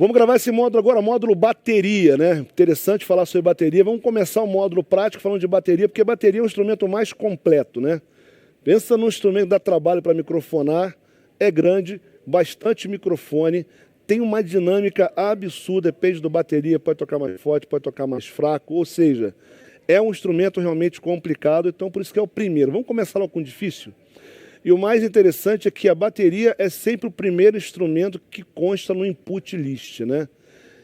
Vamos gravar esse módulo agora, módulo bateria, né? Interessante falar sobre bateria. Vamos começar o módulo prático falando de bateria, porque bateria é um instrumento mais completo, né? Pensa num instrumento que dá trabalho para microfonar, é grande, bastante microfone, tem uma dinâmica absurda, depende do bateria, pode tocar mais forte, pode tocar mais fraco, ou seja, é um instrumento realmente complicado, então por isso que é o primeiro. Vamos começar logo com o difícil? E o mais interessante é que a bateria é sempre o primeiro instrumento que consta no input list, né?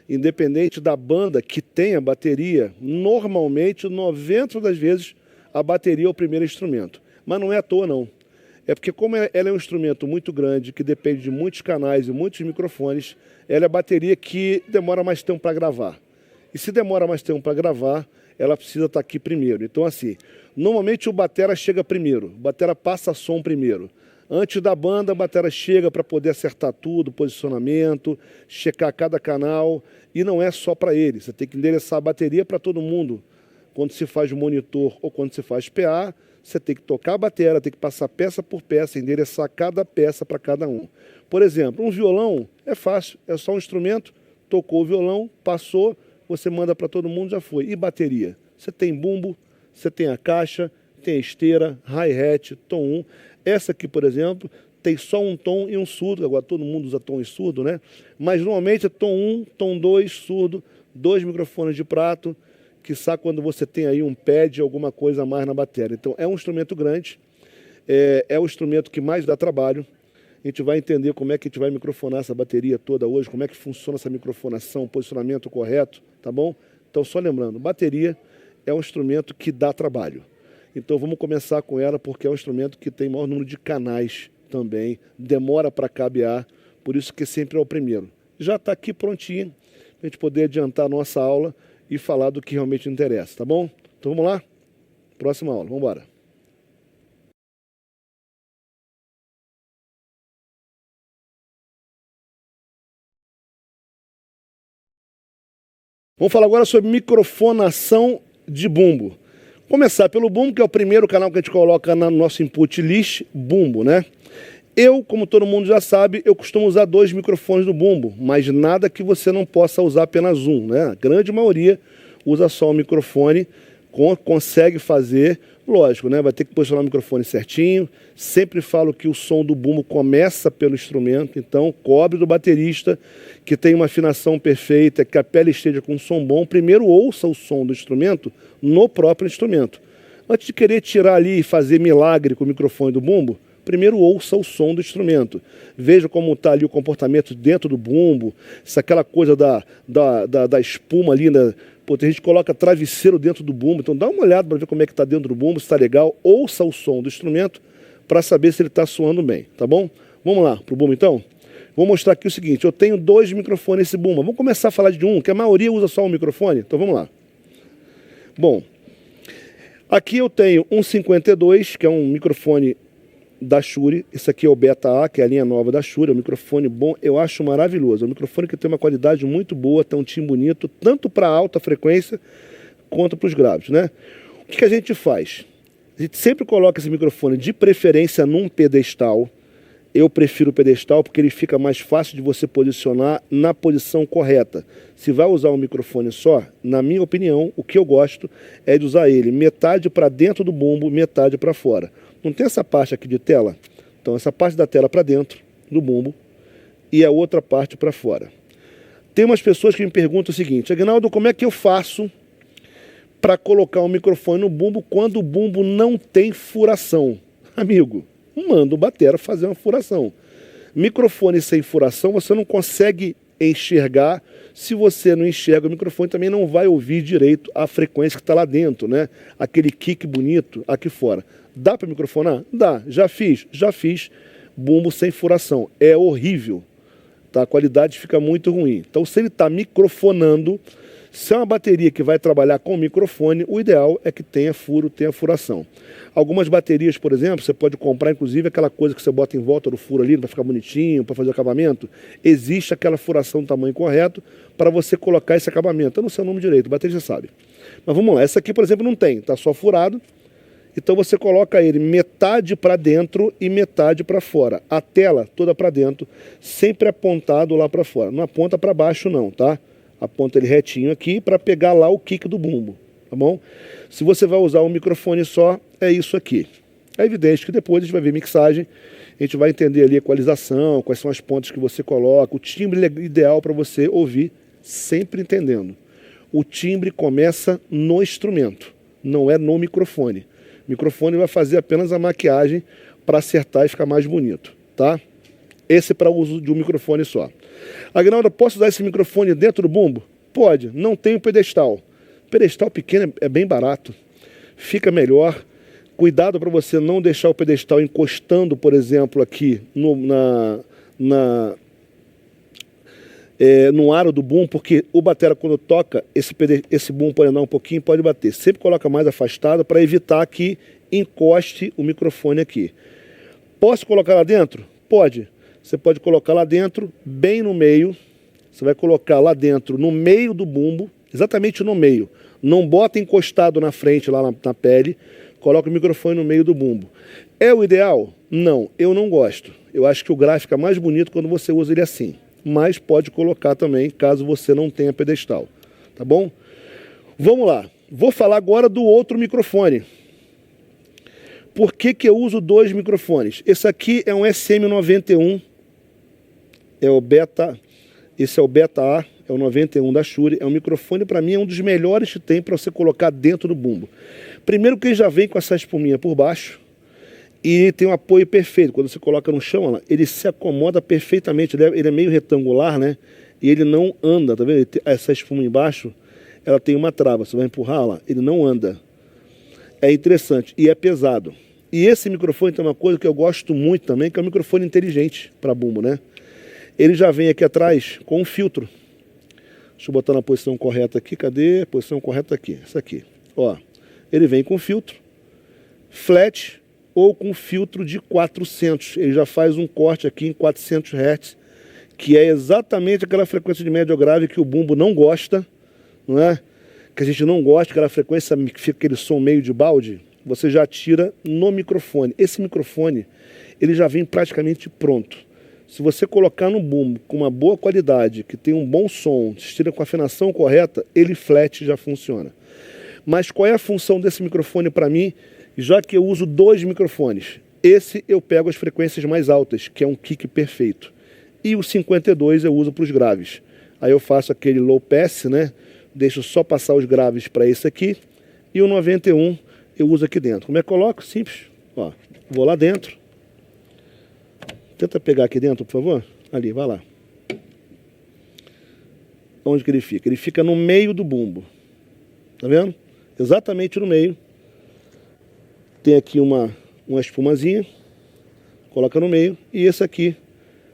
Independente da banda que tenha bateria, normalmente, 90 das vezes, a bateria é o primeiro instrumento. Mas não é à toa, não. É porque como ela é um instrumento muito grande, que depende de muitos canais e muitos microfones, ela é a bateria que demora mais tempo para gravar. E se demora mais tempo para gravar, ela precisa estar aqui primeiro. Então, assim, normalmente o batera chega primeiro, o batera passa som primeiro. Antes da banda, a batera chega para poder acertar tudo, posicionamento, checar cada canal. E não é só para ele, você tem que endereçar a bateria para todo mundo. Quando se faz monitor ou quando se faz PA, você tem que tocar a bateria, tem que passar peça por peça, endereçar cada peça para cada um. Por exemplo, um violão é fácil, é só um instrumento, tocou o violão, passou, você manda para todo mundo, já foi. E bateria? Você tem bumbo, você tem a caixa, tem a esteira, hi-hat, tom 1. Essa aqui, por exemplo, tem só um tom e um surdo. Agora todo mundo usa tom e surdo, né? Mas normalmente é tom 1, tom 2, surdo, 2 microfones de prato, quiçá quando você tem aí um pad, alguma coisa a mais na bateria. Então é um instrumento grande, é o instrumento que mais dá trabalho. A gente vai entender como é que a gente vai microfonar essa bateria toda hoje, como é que funciona essa microfonação, o posicionamento correto, tá bom? Então, só lembrando, bateria é um instrumento que dá trabalho. Então, vamos começar com ela, porque é um instrumento que tem maior número de canais também, demora para cabear, por isso que sempre é o primeiro. Já está aqui prontinho, para a gente poder adiantar a nossa aula e falar do que realmente interessa, tá bom? Então, vamos lá? Próxima aula, vamos embora. Vamos falar agora sobre microfonação de bumbo. Começar pelo bumbo, que é o primeiro canal que a gente coloca no nosso input list, bumbo, né? Eu, como todo mundo já sabe, eu costumo usar 2 microfones do bumbo, mas nada que você não possa usar apenas um, né? A grande maioria usa só o microfone, consegue fazer, lógico, né? Vai ter que posicionar o microfone certinho. Sempre falo que o som do bumbo começa pelo instrumento, então cobre do baterista que tem uma afinação perfeita, que a pele esteja com um som bom. Primeiro ouça o som do instrumento no próprio instrumento. Antes de querer tirar ali e fazer milagre com o microfone do bumbo, primeiro ouça o som do instrumento. Veja como está ali o comportamento dentro do bumbo, se aquela coisa da espuma ali, né? Pô, tem gente que coloca travesseiro dentro do bumbo, então dá uma olhada para ver como é que está dentro do bumbo, se está legal, ouça o som do instrumento para saber se ele está soando bem, tá bom? Vamos lá para o bumbo então? Vou mostrar aqui o seguinte, eu tenho 2 microfones nesse bumbo, vamos começar a falar de um, que a maioria usa só um microfone, então vamos lá. Bom, aqui eu tenho um 52, que é um microfone da Shure. Esse aqui é o Beta A, que é a linha nova da Shure, é um microfone bom, eu acho maravilhoso. É um microfone que tem uma qualidade muito boa, tem um timbre bonito, tanto para alta frequência quanto para os graves, né? O que a gente faz? A gente sempre coloca esse microfone de preferência num pedestal. Eu prefiro o pedestal porque ele fica mais fácil de você posicionar na posição correta. Se vai usar um microfone só, na minha opinião, o que eu gosto é de usar ele metade para dentro do bumbo, metade para fora. Não tem essa parte aqui de tela? Então essa parte da tela para dentro do bumbo e a outra parte para fora. Tem umas pessoas que me perguntam o seguinte: Aguinaldo, como é que eu faço para colocar um microfone no bumbo quando o bumbo não tem furação? Amigo, manda o batera fazer uma furação. Microfone sem furação você não consegue enxergar. Se você não enxerga o microfone, também não vai ouvir direito a frequência que está lá dentro, né? Aquele kick bonito aqui fora. Dá para microfonar? Dá. Já fiz bumbo sem furação. É horrível. Tá? A qualidade fica muito ruim. Então, se ele está microfonando, se é uma bateria que vai trabalhar com microfone, o ideal é que tenha furo, tenha furação. Algumas baterias, por exemplo, você pode comprar, inclusive, aquela coisa que você bota em volta do furo ali, para ficar bonitinho, para fazer o acabamento. Existe aquela furação do tamanho correto para você colocar esse acabamento. Eu não sei o nome direito, a bateria já sabe. Mas vamos lá, essa aqui, por exemplo, não tem, está só furado. Então você coloca ele metade para dentro e metade para fora. A tela toda para dentro, sempre apontado lá para fora. Não aponta para baixo não, tá? Aponta ele retinho aqui para pegar lá o kick do bumbo, tá bom? Se você vai usar um microfone só, é isso aqui. É evidente que depois a gente vai ver mixagem, a gente vai entender ali a equalização, quais são as pontas que você coloca, o timbre ideal para você ouvir, sempre entendendo. O timbre começa no instrumento, não é no microfone. O microfone vai fazer apenas a maquiagem para acertar e ficar mais bonito, tá? Esse é para uso de um microfone só. Aguinaldo, posso usar esse microfone dentro do bumbo? Pode, não tem o pedestal. Pedestal pequeno é bem barato, fica melhor. Cuidado para você não deixar o pedestal encostando, por exemplo, aqui no aro do boom, porque o batera quando toca, esse boom pode andar um pouquinho, pode bater. Sempre coloca mais afastado para evitar que encoste o microfone aqui. Posso colocar lá dentro? Pode. Você pode colocar lá dentro, bem no meio. Você vai colocar lá dentro, no meio do bumbo, exatamente no meio. Não bota encostado na frente, lá na pele. Coloca o microfone no meio do bumbo. É o ideal? Não, eu não gosto. Eu acho que o grave fica mais bonito quando você usa ele assim. Mas pode colocar também, caso você não tenha pedestal. Tá bom? Vamos lá. Vou falar agora do outro microfone. Por que que eu uso dois microfones? Esse aqui é um SM91. É o Beta. Esse é o Beta A. É o 91 da Shure. É um microfone, para mim, é um dos melhores que tem para você colocar dentro do bumbo. Primeiro que ele já vem com essa espuminha por baixo. E tem um apoio perfeito. Quando você coloca no chão, olha, ele se acomoda perfeitamente. Ele é meio retangular, né? E ele não anda, tá vendo? Essa espuma embaixo, ela tem uma trava. Você vai empurrar lá, ele não anda. É interessante. E é pesado. E esse microfone tem uma coisa que eu gosto muito também, que é um microfone inteligente para bumbo, né? Ele já vem aqui atrás com um filtro. Deixa eu botar na posição correta aqui. Cadê? Posição correta aqui. Essa aqui. Ó, ele vem com filtro flat ou com filtro de 400. Ele já faz um corte aqui em 400 Hz, que é exatamente aquela frequência de médio grave que o bumbo não gosta, não é? Que a gente não gosta, aquela frequência que fica aquele som meio de balde, você já tira no microfone. Esse microfone, ele já vem praticamente pronto. Se você colocar no bumbo com uma boa qualidade, que tem um bom som, tira com a afinação correta, ele flat já funciona. Mas qual é a função desse microfone para mim? Já que eu uso dois microfones, esse eu pego as frequências mais altas, que é um kick perfeito. E o 52 eu uso para os graves. Aí eu faço aquele low pass, né? Deixo só passar os graves para esse aqui. E o 91 eu uso aqui dentro. Como é que eu coloco? Simples. Ó, vou lá dentro. Tenta pegar aqui dentro, por favor. Ali, vai lá. Onde que ele fica? Ele fica no meio do bumbo. Tá vendo? Exatamente no meio. Tem aqui uma espumazinha. Coloca no meio. E esse aqui,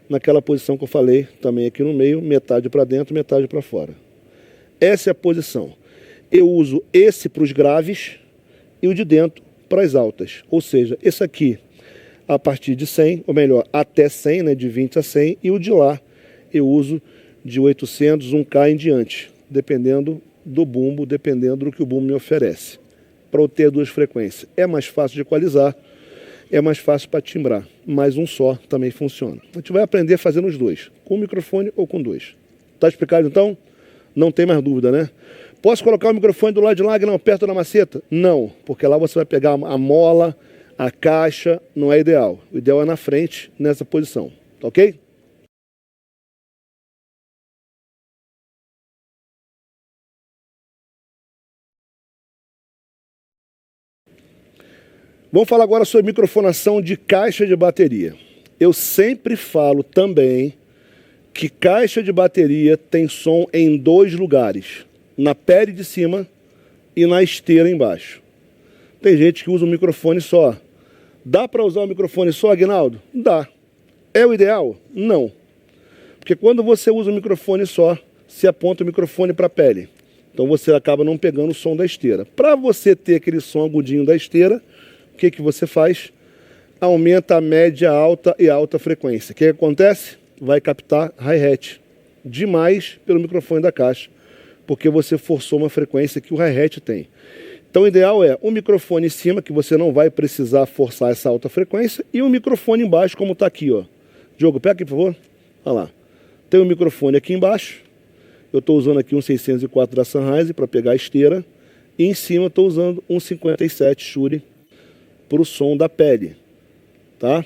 naquela posição que eu falei, também aqui no meio, metade para dentro, metade para fora. Essa é a posição. Eu uso esse para os graves e o de dentro para as altas. Ou seja, esse aqui a partir de 100, ou melhor, até 100, né, de 20 a 100, e o de lá eu uso de 800, 1K em diante, dependendo do bumbo, dependendo do que o bumbo me oferece. Para eu ter duas frequências. É mais fácil de equalizar, é mais fácil para timbrar, mas um só também funciona. A gente vai aprender fazendo os dois, com o microfone ou com dois. Tá explicado então? Não tem mais dúvida, né? Posso colocar o microfone do lado de lá, não, perto da maceta? Não, porque lá você vai pegar a mola, a caixa, não é ideal. O ideal é na frente, nessa posição. Tá ok? Vamos falar agora sobre microfonação de caixa de bateria. Eu sempre falo também que caixa de bateria tem som em dois lugares. Na pele de cima e na esteira embaixo. Tem gente que usa um microfone só. Dá para usar um microfone só, Aguinaldo? Dá. É o ideal? Não. Porque quando você usa um microfone só, você aponta o microfone para a pele. Então você acaba não pegando o som da esteira. Para você ter aquele som agudinho da esteira, o que você faz? Aumenta a média, alta e alta frequência. O que acontece? Vai captar hi-hat demais pelo microfone da caixa, porque você forçou uma frequência que o hi-hat tem. Então o ideal é um microfone em cima, que você não vai precisar forçar essa alta frequência, e um microfone embaixo, como está aqui, ó. Diogo, pega aqui, por favor. Olha lá. Tem um microfone aqui embaixo. Eu estou usando aqui um 604 da Sennheiser para pegar a esteira. E em cima eu estou usando um 57 Shure para o som da pele. Tá?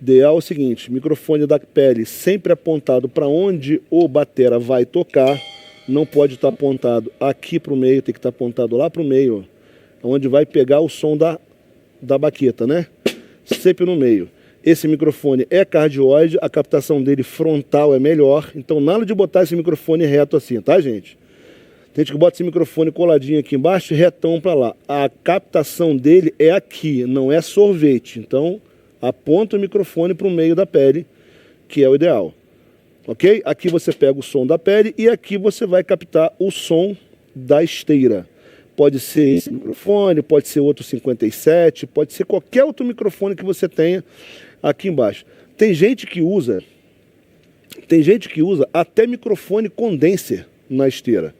Ideal é o seguinte, microfone da pele sempre apontado para onde o batera vai tocar. Não pode estar apontado aqui para o meio, tem que estar apontado lá para o meio, ó, onde vai pegar o som da baqueta, né? Sempre no meio. Esse microfone é cardioide, a captação dele frontal é melhor, então nada de botar esse microfone reto assim, tá, gente? Tem gente que bota esse microfone coladinho aqui embaixo e retão para lá. A captação dele é aqui, não é sorvete. Então, aponta o microfone para o meio da pele, que é o ideal. Ok? Aqui você pega o som da pele e aqui você vai captar o som da esteira. Pode ser esse microfone, pode ser outro 57, pode ser qualquer outro microfone que você tenha aqui embaixo. Tem gente que usa até microfone condenser na esteira,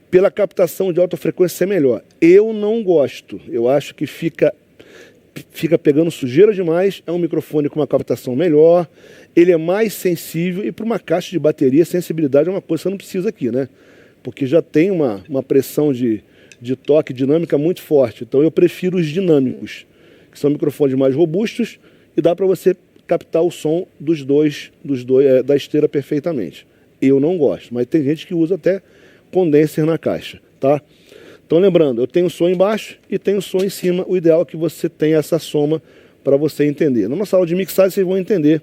pela captação de alta frequência ser melhor. Eu não gosto, eu acho que fica pegando sujeira demais. É um microfone com uma captação melhor, ele é mais sensível, e para uma caixa de bateria, sensibilidade é uma coisa que você não precisa aqui, né? Porque já tem uma pressão de toque dinâmica muito forte. Então eu prefiro os dinâmicos, que são microfones mais robustos e dá para você captar o som dos dois da esteira perfeitamente. Eu não gosto, mas tem gente que usa até condenser na caixa, tá? Então lembrando, eu tenho som embaixo e tenho som em cima. O ideal é que você tenha essa soma para você entender. Na nossa aula de mixagem vocês vão entender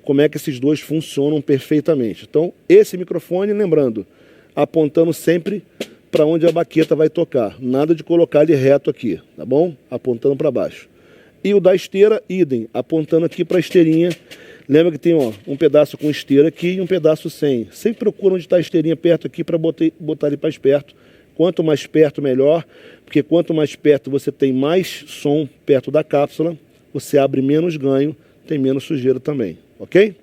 como é que esses dois funcionam perfeitamente. Então esse microfone, lembrando, apontando sempre para onde a baqueta vai tocar. Nada de colocar ele reto aqui, tá bom? Apontando para baixo. E o da esteira, idem, apontando aqui para a esteirinha. Lembra que tem um pedaço com esteira aqui e um pedaço sem. Sempre procura onde está a esteirinha perto aqui para botar ele mais perto. Quanto mais perto, melhor, porque quanto mais perto você tem mais som perto da cápsula, você abre menos ganho, tem menos sujeira também, ok?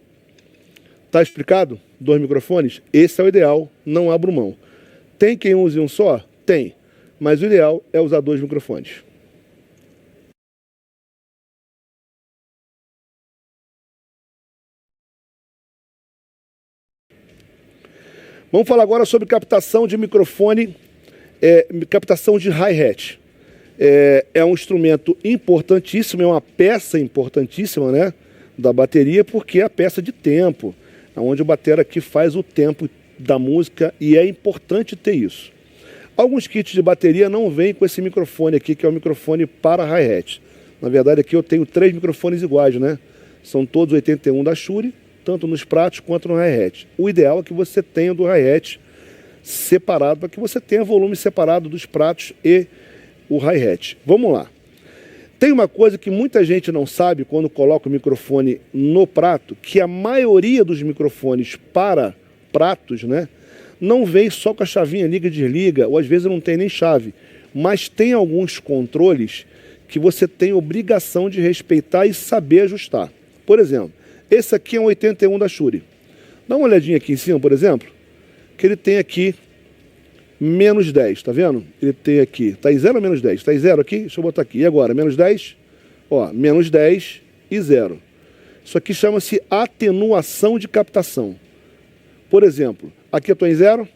Tá explicado? 2 microfones? Esse é o ideal, não abro mão. Tem quem use um só? Tem. Mas o ideal é usar 2 microfones. Vamos falar agora sobre captação de microfone, captação de hi-hat. É um instrumento importantíssimo, é uma peça importantíssima, né, da bateria, porque é a peça de tempo, onde o batera aqui faz o tempo da música, e é importante ter isso. Alguns kits de bateria não vêm com esse microfone aqui, que é o microfone para hi-hat. Na verdade aqui eu tenho 3 microfones iguais, né? São todos 81 da Shure, tanto nos pratos quanto no hi-hat. O ideal é que você tenha do hi-hat separado, para que você tenha volume separado dos pratos e o hi-hat. Vamos lá. Tem uma coisa que muita gente não sabe quando coloca o microfone no prato, que a maioria dos microfones para pratos, né, não vem só com a chavinha liga e desliga, ou às vezes não tem nem chave, mas tem alguns controles que você tem obrigação de respeitar e saber ajustar. Por exemplo, esse aqui é um 81 da Shure. Dá uma olhadinha aqui em cima, por exemplo, que ele tem aqui menos 10, tá vendo? Ele tem aqui, tá em 0 ou menos 10? Tá em 0 aqui? Deixa eu botar aqui. E agora, menos 10? Ó, menos 10 e 0. Isso aqui chama-se atenuação de captação. Por exemplo, aqui eu estou em 0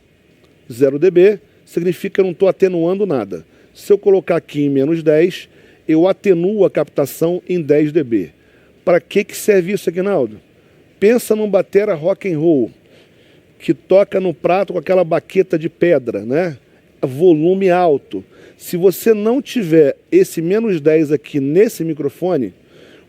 dB, significa que eu não estou atenuando nada. Se eu colocar aqui em menos 10, eu atenuo a captação em 10 dB. Para que serve isso, Aguinaldo? Pensa num batera rock and roll, que toca no prato com aquela baqueta de pedra, né? Volume alto. Se você não tiver esse menos 10 aqui nesse microfone,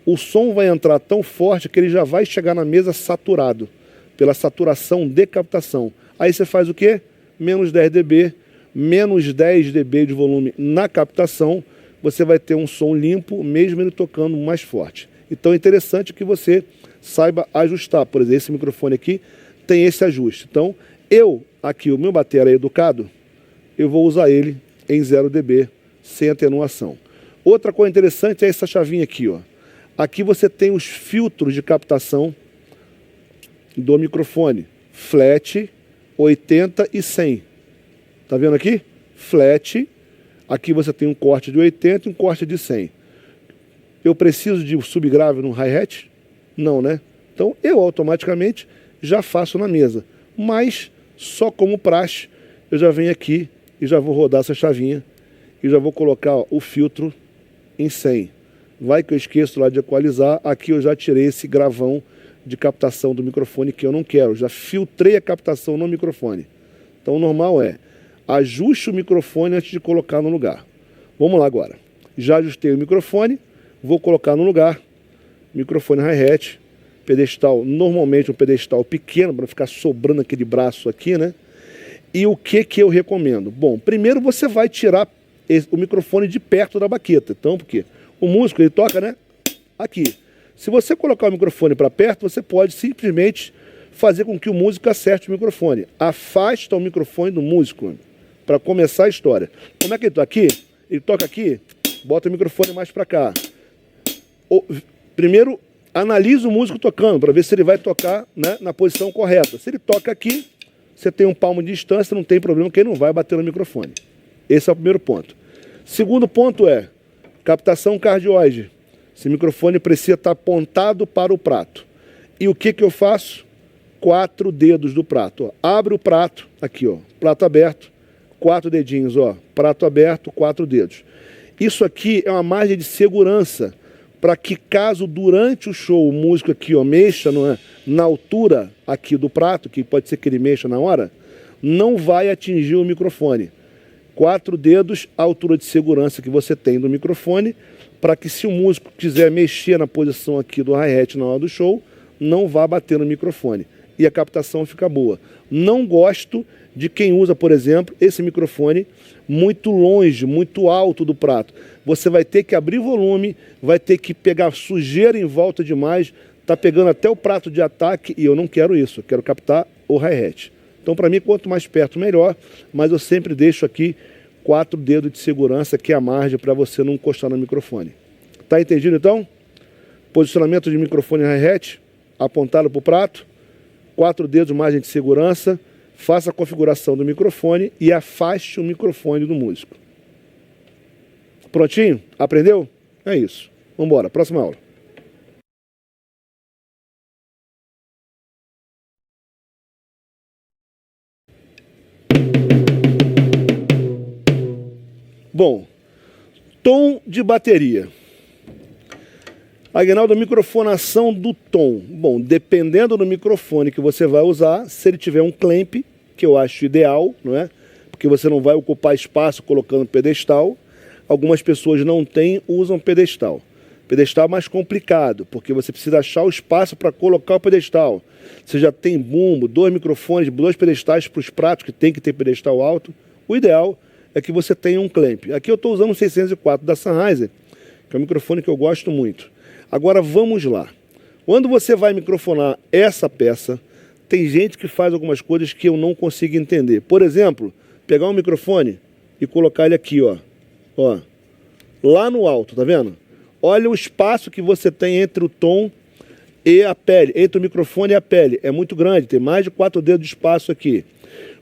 o som vai entrar tão forte que ele já vai chegar na mesa saturado, pela saturação de captação. Aí você faz o quê? Menos 10 dB, menos 10 dB de volume na captação, você vai ter um som limpo, mesmo ele tocando mais forte. Então é interessante que você saiba ajustar. Por exemplo, esse microfone aqui tem esse ajuste. Então, aqui, o meu batera é educado, eu vou usar ele em 0 dB, sem atenuação. Outra coisa interessante é essa chavinha aqui, ó. Aqui você tem os filtros de captação do microfone. Flat, 80 e 100. Tá vendo aqui? Flat, Aqui você tem um corte de 80 e um corte de 100. Eu preciso de subgrave no hi-hat? Não, né? Então eu automaticamente já faço na mesa. Mas só como praxe, eu já venho aqui e já vou rodar essa chavinha e já vou colocar ó, o filtro em 100. Vai que eu esqueço lá de equalizar, aqui eu já tirei esse gravão de captação do microfone que eu não quero, já filtrei a captação no microfone. Então o normal é, ajuste o microfone antes de colocar no lugar. Vamos lá agora. Já ajustei o microfone, vou colocar no lugar, microfone hi-hat, pedestal, normalmente um pedestal pequeno, para ficar sobrando aquele braço aqui, né? E o que eu recomendo? Bom, primeiro você vai tirar o microfone de perto da baqueta. Então, porque o músico, ele toca, né? Aqui. Se você colocar o microfone para perto, você pode simplesmente fazer com que o músico acerte o microfone. Afasta o microfone do músico para começar a história. Como é que ele toca aqui? Ele toca aqui, bota o microfone mais para cá. Primeiro, analisa o músico tocando para ver se ele vai tocar, né, na posição correta. Se ele toca aqui, você tem um palmo de distância, não tem problema que ele não vai bater no microfone. Esse é o primeiro ponto. Segundo ponto é captação cardioide. Esse microfone precisa estar apontado para o prato. E o que eu faço? 4 dedos do prato. Ó. Abre o prato, aqui, ó, prato aberto, 4 dedinhos, ó, prato aberto, 4 dedos. Isso aqui é uma margem de segurança para que caso durante o show o músico aqui ó, mexa na altura aqui do prato, que pode ser que ele mexa na hora, não vai atingir o microfone. 4 dedos, a altura de segurança que você tem do microfone, para que se o músico quiser mexer na posição aqui do hi-hat na hora do show, não vá bater no microfone. E a captação fica boa. Não gosto de quem usa, por exemplo, esse microfone muito longe, muito alto do prato. Você vai ter que abrir volume, vai ter que pegar sujeira em volta demais, tá pegando até o prato de ataque e eu não quero isso, eu quero captar o hi-hat. Então, para mim, quanto mais perto, melhor, mas eu sempre deixo aqui 4 dedos de segurança, que é a margem para você não encostar no microfone. Tá entendido, então? Posicionamento de microfone hi-hat, apontado para o prato, 4 dedos, margem de segurança, faça a configuração do microfone e afaste o microfone do músico. Prontinho? Aprendeu? É isso. Vamos embora. Próxima aula. Bom, tom de bateria. Aguinaldo, microfonação do tom. Bom, dependendo do microfone que você vai usar, se ele tiver um clamp, que eu acho ideal, não é? Porque você não vai ocupar espaço colocando pedestal. Algumas pessoas não têm, usam pedestal. Pedestal é mais complicado, porque você precisa achar o espaço para colocar o pedestal. Você já tem bumbo, 2 microfones, 2 pedestais para os pratos, que tem que ter pedestal alto. O ideal é que você tenha um clamp. Aqui eu estou usando o 604 da Sennheiser, que é um microfone que eu gosto muito. Agora vamos lá. Quando você vai microfonar essa peça, tem gente que faz algumas coisas que eu não consigo entender. Por exemplo, pegar um microfone e colocar ele aqui, ó. Ó, lá no alto, tá vendo? Olha o espaço que você tem entre o tom e a pele, entre o microfone e a pele. É muito grande, tem mais de 4 dedos de espaço aqui.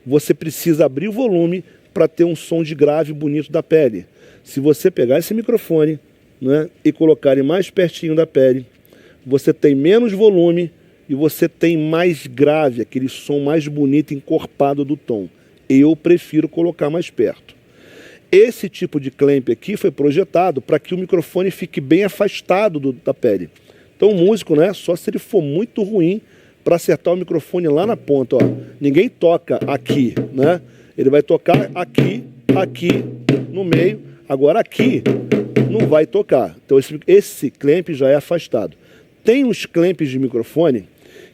Você precisa abrir o volume para ter um som de grave bonito da pele. Se você pegar esse microfone, né, e colocar ele mais pertinho da pele, você tem menos volume e você tem mais grave, aquele som mais bonito, encorpado do tom. Eu prefiro colocar mais perto. Esse tipo de clamp aqui foi projetado para que o microfone fique bem afastado da pele. Então o músico, né, só se ele for muito ruim para acertar o microfone lá na ponta. Ó. Ninguém toca aqui, né? Ele vai tocar aqui, aqui, no meio. Agora aqui não vai tocar. Então esse clamp já é afastado. Tem uns clamps de microfone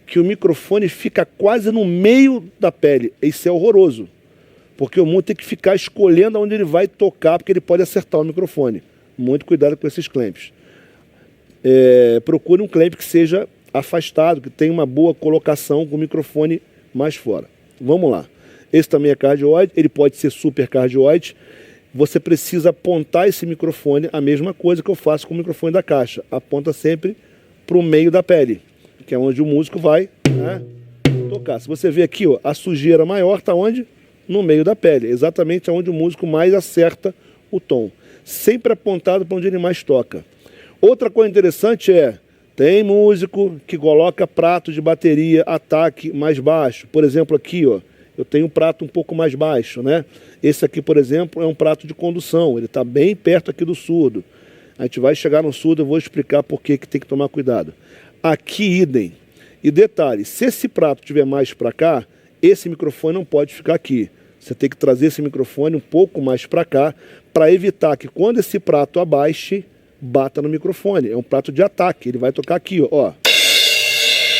que o microfone fica quase no meio da pele. Isso é horroroso. Porque o músico tem que ficar escolhendo onde ele vai tocar, porque ele pode acertar o microfone. Muito cuidado com esses clamps. Procure um clamp que seja afastado, que tenha uma boa colocação com o microfone mais fora. Vamos lá. Esse também é cardioide, ele pode ser super cardioide. Você precisa apontar esse microfone, a mesma coisa que eu faço com o microfone da caixa. Aponta sempre para o meio da pele, que é onde o músico vai, né, tocar. Se você ver aqui, ó, a sujeira maior está onde? No meio da pele, exatamente onde o músico mais acerta o tom. Sempre apontado para onde ele mais toca. Outra coisa interessante é, tem músico que coloca prato de bateria, ataque mais baixo. Por exemplo, aqui, ó, eu tenho um prato um pouco mais baixo, né? Esse aqui, por exemplo, é um prato de condução. Ele está bem perto aqui do surdo. A gente vai chegar no surdo, eu vou explicar por que tem que tomar cuidado. Aqui, idem. E detalhe, se esse prato estiver mais para cá, esse microfone não pode ficar aqui. Você tem que trazer esse microfone um pouco mais para cá, para evitar que quando esse prato abaixe, bata no microfone. É um prato de ataque, ele vai tocar aqui, ó.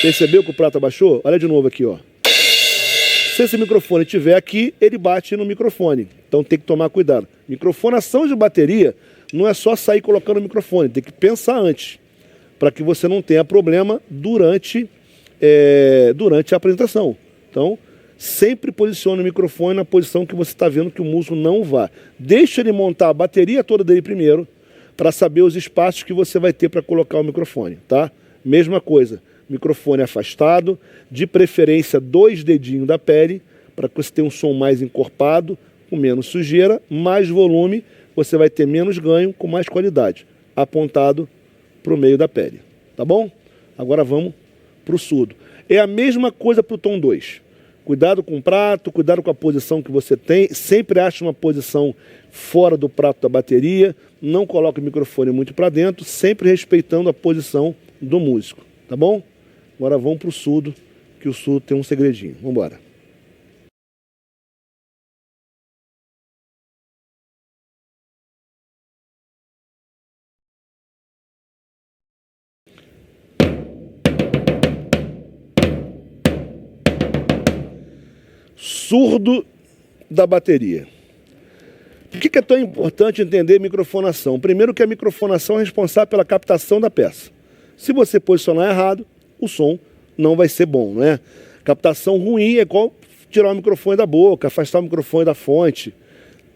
Percebeu que o prato abaixou? Olha de novo aqui, ó. Se esse microfone estiver aqui, ele bate no microfone. Então tem que tomar cuidado. Microfonação de bateria não é só sair colocando o microfone, tem que pensar antes, para que você não tenha problema durante a apresentação. Então, sempre posicione o microfone na posição que você está vendo que o músico não vá. Deixa ele montar a bateria toda dele primeiro, para saber os espaços que você vai ter para colocar o microfone, tá? Mesma coisa, microfone afastado, de preferência 2 dedinhos da pele, para que você tenha um som mais encorpado, com menos sujeira, mais volume, você vai ter menos ganho, com mais qualidade, apontado para o meio da pele, tá bom? Agora vamos para o surdo. É a mesma coisa para o tom 2. Cuidado com o prato, cuidado com a posição que você tem. Sempre ache uma posição fora do prato da bateria. Não coloque o microfone muito para dentro, sempre respeitando a posição do músico, tá bom? Agora vamos para o surdo, que o surdo tem um segredinho. Vamos embora. Surdo da bateria. Por que é tão importante entender microfonação? Primeiro que a microfonação é responsável pela captação da peça. Se você posicionar errado, o som não vai ser bom, né? Captação ruim é igual tirar o microfone da boca, afastar o microfone da fonte.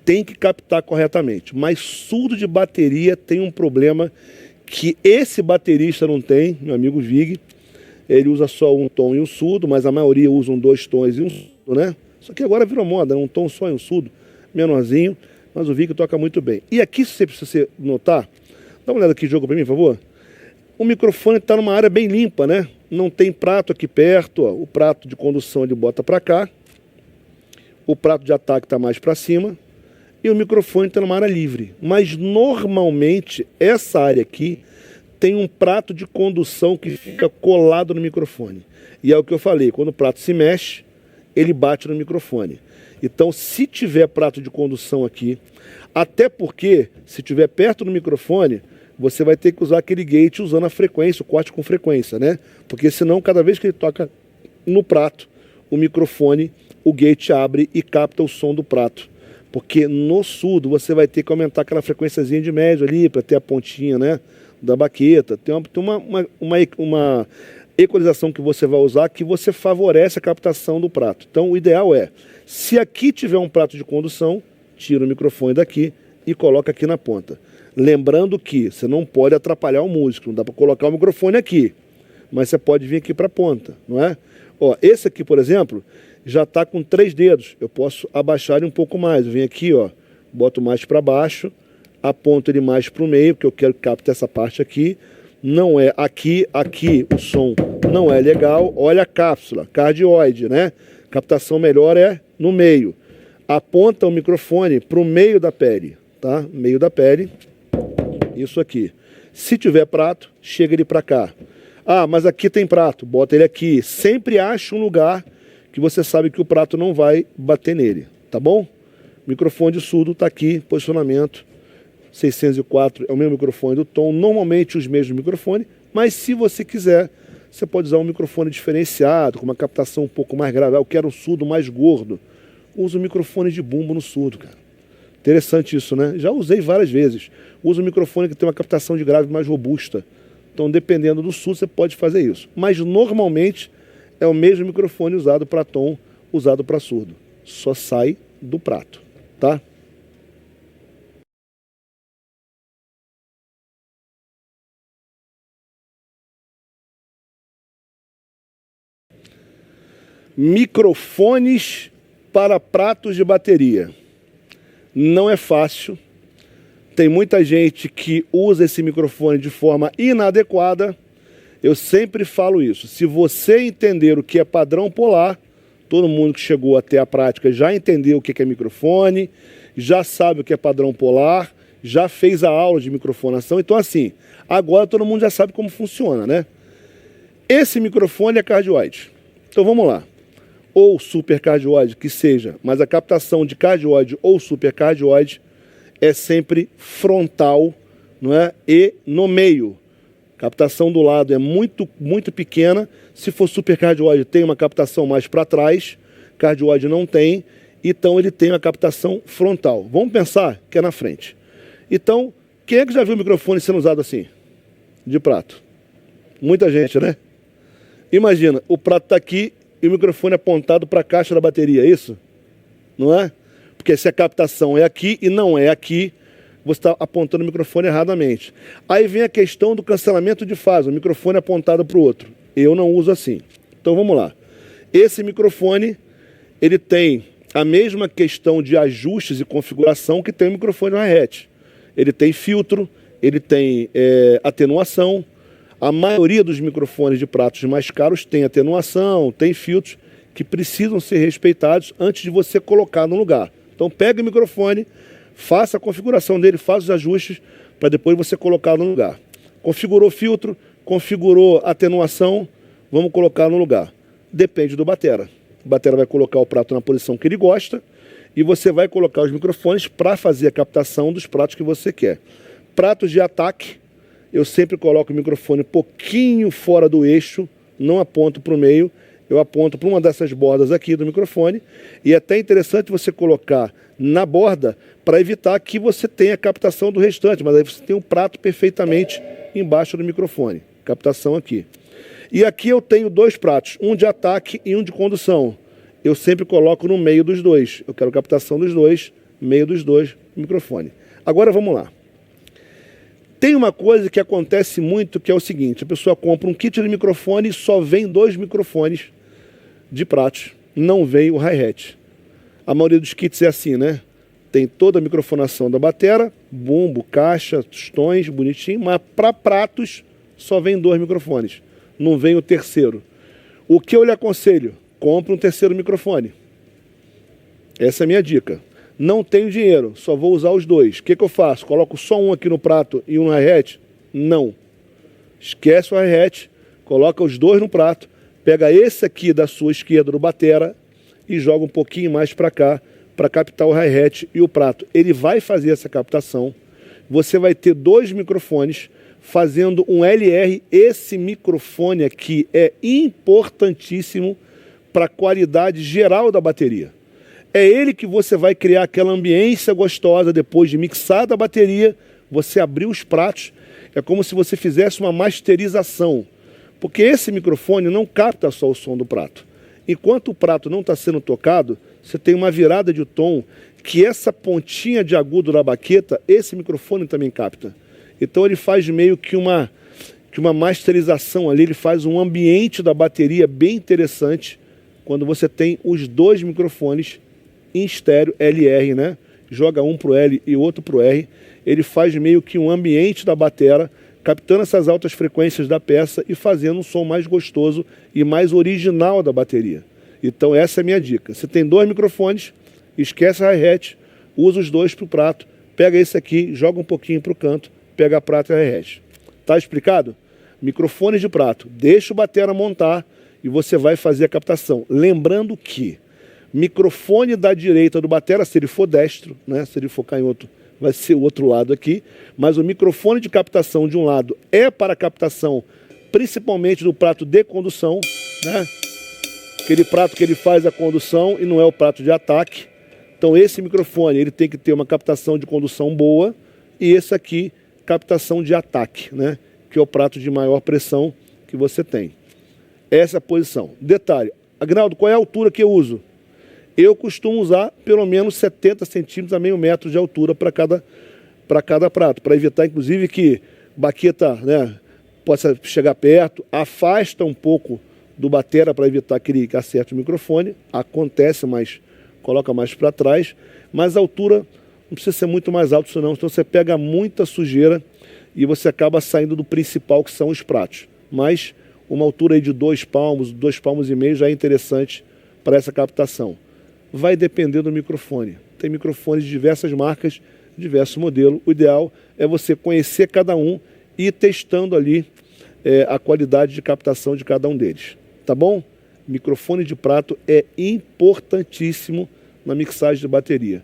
Tem que captar corretamente. Mas surdo de bateria tem um problema que esse baterista não tem, meu amigo Vig. Ele usa só um tom e um surdo, mas a maioria usam 2 tons e um surdo, né? Isso aqui agora virou moda, um tom só e um surdo, menorzinho, mas o Vig toca muito bem. E aqui, se você notar, dá uma olhada aqui, jogo para mim, por favor. O microfone está numa área bem limpa, né? Não tem prato aqui perto, ó. O prato de condução ele bota para cá, o prato de ataque está mais para cima, e o microfone está numa área livre. Mas normalmente essa área aqui tem um prato de condução que fica colado no microfone. E é o que eu falei, quando o prato se mexe, ele bate no microfone. Então, se tiver prato de condução aqui, até porque, se tiver perto do microfone, você vai ter que usar aquele gate usando a frequência, o corte com frequência, né? Porque senão, cada vez que ele toca no prato, o microfone, o gate abre e capta o som do prato. Porque no surdo você vai ter que aumentar aquela frequênciazinha de médio ali, para ter a pontinha, né, da baqueta. Tem uma equalização que você vai usar que você favorece a captação do prato. Então o ideal é, se aqui tiver um prato de condução, tira o microfone daqui e coloca aqui na ponta. Lembrando que você não pode atrapalhar o músico, não dá para colocar o microfone aqui, mas você pode vir aqui para a ponta, não é? Ó, esse aqui, por exemplo, já está com 3 dedos, eu posso abaixar ele um pouco mais. Eu venho aqui, ó, boto mais para baixo, aponto ele mais para o meio, porque eu quero captar essa parte aqui. Não é aqui o som não é legal. Olha a cápsula, cardioide, né? Captação melhor é no meio. Aponta o microfone para o meio da pele, tá? Meio da pele, isso aqui. Se tiver prato, chega ele para cá. Ah, mas aqui tem prato, bota ele aqui. Sempre acha um lugar que você sabe que o prato não vai bater nele, tá bom? Microfone de surdo está aqui, posicionamento 604 é o mesmo microfone do tom, normalmente os mesmos microfones, mas se você quiser, você pode usar um microfone diferenciado, com uma captação um pouco mais grave. Eu quero um surdo mais gordo. Usa o microfone de bumbo no surdo, cara. Interessante isso, né? Já usei várias vezes. Usa um microfone que tem uma captação de grave mais robusta. Então, dependendo do surdo, você pode fazer isso. Mas, normalmente, é o mesmo microfone usado para tom, usado para surdo. Só sai do prato, tá? Microfones para pratos de bateria. Não é fácil, Tem muita gente que usa esse microfone de forma inadequada. Eu sempre falo isso. Se você entender o que é padrão polar, todo mundo que chegou até a prática já entendeu o que é microfone, já sabe o que é padrão polar, já fez a aula de microfonação. Então, assim, agora todo mundo já sabe como funciona, né? Esse microfone é cardioide. Então, vamos lá. Ou supercardioide, que seja, mas a captação de cardioide ou supercardioide é sempre frontal, não é? E no meio. Captação do lado é muito pequena. Se for supercardioide, tem uma captação mais para trás. Cardioide não tem. Então, ele tem uma captação frontal. Vamos pensar que é na frente. Então, quem é que já viu o microfone sendo usado assim? De prato. Muita gente, né? Imagina, o prato está aqui e o microfone apontado para a caixa da bateria, é isso? Não é? Porque se a captação é aqui e não é aqui, você está apontando o microfone erradamente. Aí vem a questão do cancelamento de fase, o microfone apontado para o outro. Eu não uso assim. Então vamos lá. Esse microfone, ele tem a mesma questão de ajustes e configuração que tem o microfone hi-hat. Ele tem filtro, ele tem atenuação. A maioria dos microfones de pratos mais caros tem atenuação, tem filtros que precisam ser respeitados antes de você colocar no lugar. Então pega o microfone, faça a configuração dele, faça os ajustes para depois você colocar no lugar. Configurou filtro, configurou atenuação, vamos colocar no lugar. Depende do batera. O batera vai colocar o prato na posição que ele gosta e você vai colocar os microfones para fazer a captação dos pratos que você quer. Pratos de ataque, eu sempre coloco o microfone um pouquinho fora do eixo, não aponto para o meio, eu aponto para uma dessas bordas aqui do microfone. E é até interessante você colocar na borda para evitar que você tenha captação do restante, mas aí você tem um prato perfeitamente embaixo do microfone. Captação aqui. E aqui eu tenho dois pratos, um de ataque e um de condução. Eu sempre coloco no meio dos dois. Eu quero captação dos dois, meio dos dois, microfone. Agora vamos lá. Tem uma coisa que acontece muito, que é o seguinte: a pessoa compra um kit de microfone e só vem 2 microfones de pratos, não vem o hi-hat. A maioria dos kits é assim, né? Tem toda a microfonação da batera, bumbo, caixa, tostões, bonitinho, mas para pratos só vem 2 microfones, não vem o terceiro. O que eu lhe aconselho? Compre um terceiro microfone. Essa é a minha dica. Não tenho dinheiro, só vou usar os 2. O que eu faço? Coloco só um aqui no prato e um no hi-hat? Não. Esquece o hi-hat, coloca os 2 no prato, pega esse aqui da sua esquerda do batera e joga um pouquinho mais para cá para captar o hi-hat e o prato. Ele vai fazer essa captação. Você vai ter 2 microfones fazendo um LR. Esse microfone aqui é importantíssimo para a qualidade geral da bateria. É ele que você vai criar aquela ambiência gostosa depois de mixar a bateria, você abrir os pratos, é como se você fizesse uma masterização. Porque esse microfone não capta só o som do prato. Enquanto o prato não está sendo tocado, você tem uma virada de tom que essa pontinha de agudo da baqueta, esse microfone também capta. Então ele faz meio que uma masterização ali, ele faz um ambiente da bateria bem interessante quando você tem os 2 microfones em estéreo, LR, né? Joga um pro L e outro pro R. Ele faz meio que um ambiente da batera, captando essas altas frequências da peça e fazendo um som mais gostoso e mais original da bateria. Então essa é a minha dica. Você tem 2 microfones, esquece a hi-hat, usa os 2 pro prato, pega esse aqui, joga um pouquinho pro canto, pega a prato e a hi-hat. Tá explicado? Microfones de prato, deixa o batera montar e você vai fazer a captação. Lembrando que microfone da direita do batera, se ele for destro, né? Se ele for canhoto, vai ser o outro lado aqui. Mas o microfone de captação de um lado é para captação, principalmente do prato de condução, né? Aquele prato que ele faz a condução e não é o prato de ataque. Então esse microfone ele tem que ter uma captação de condução boa e esse aqui, captação de ataque, né? Que é o prato de maior pressão que você tem. Essa é a posição. Detalhe, Agnaldo, qual é a altura que eu uso? Eu costumo usar pelo menos 70 centímetros a meio metro de altura para cada prato, para evitar, inclusive, que baqueta, né, possa chegar perto, afasta um pouco do batera para evitar que ele acerte o microfone. Acontece, mas coloca mais para trás. Mas a altura Não precisa ser muito mais alto isso não, então você pega muita sujeira e você acaba saindo do principal, que são os pratos. Mas uma altura aí de 2 palmos, 2,5 palmos já é interessante para essa captação. Vai depender do microfone. Tem microfones de diversas marcas, diversos modelos. O ideal é você conhecer cada um e ir testando ali a qualidade de captação de cada um deles. Tá bom? Microfone de prato é importantíssimo na mixagem de bateria.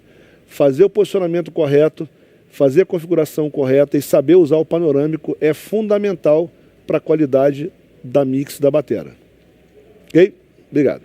Fazer o posicionamento correto, fazer a configuração correta e saber usar o panorâmico é fundamental para a qualidade da mix da bateria. Ok? Obrigado.